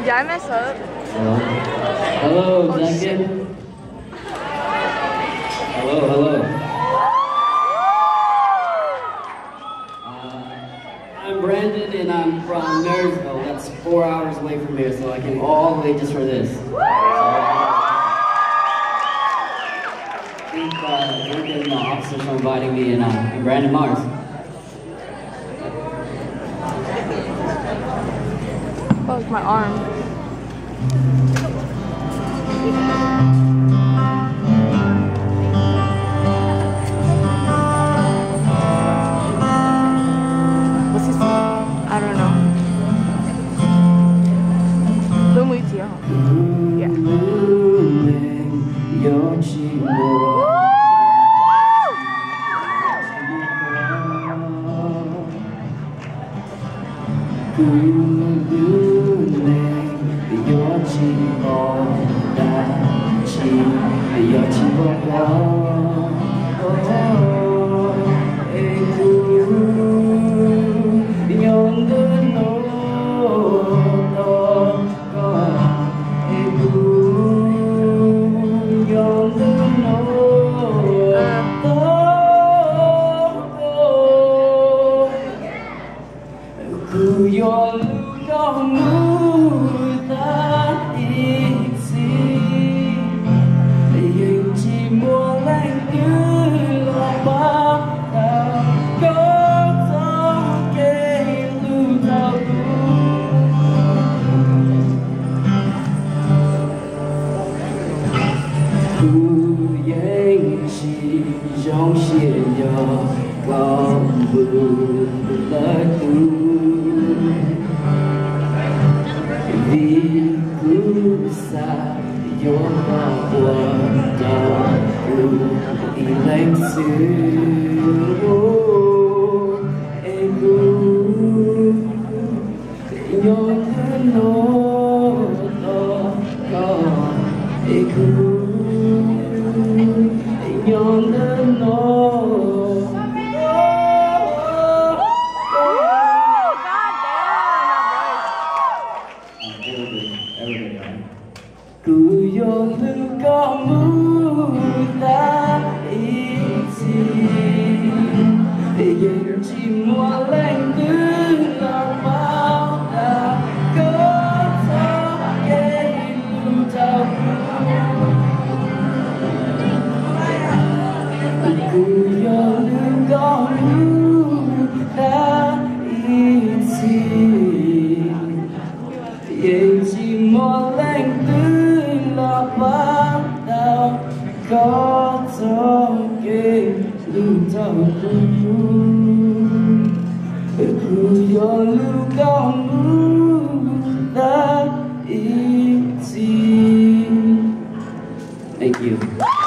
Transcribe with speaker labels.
Speaker 1: Dạ em sợ.
Speaker 2: Hello, Jacket. Hello. I'm Brandon and I'm from Marysville. That's 4 hours away from here, so I came all the way just for this. Thank Duncan and the officers for inviting me and Brandon Mars.
Speaker 1: Oh, it's my arm. What's he saying? I don't know. Don't wait till yeah.
Speaker 2: Trong xia nhỏ có mưa lại vì cứ xa gió qua đào đi lạnh xưa em nhớ nó có em có gió kề lưu tàu cứ gió lưu cao ta easy. Thank you.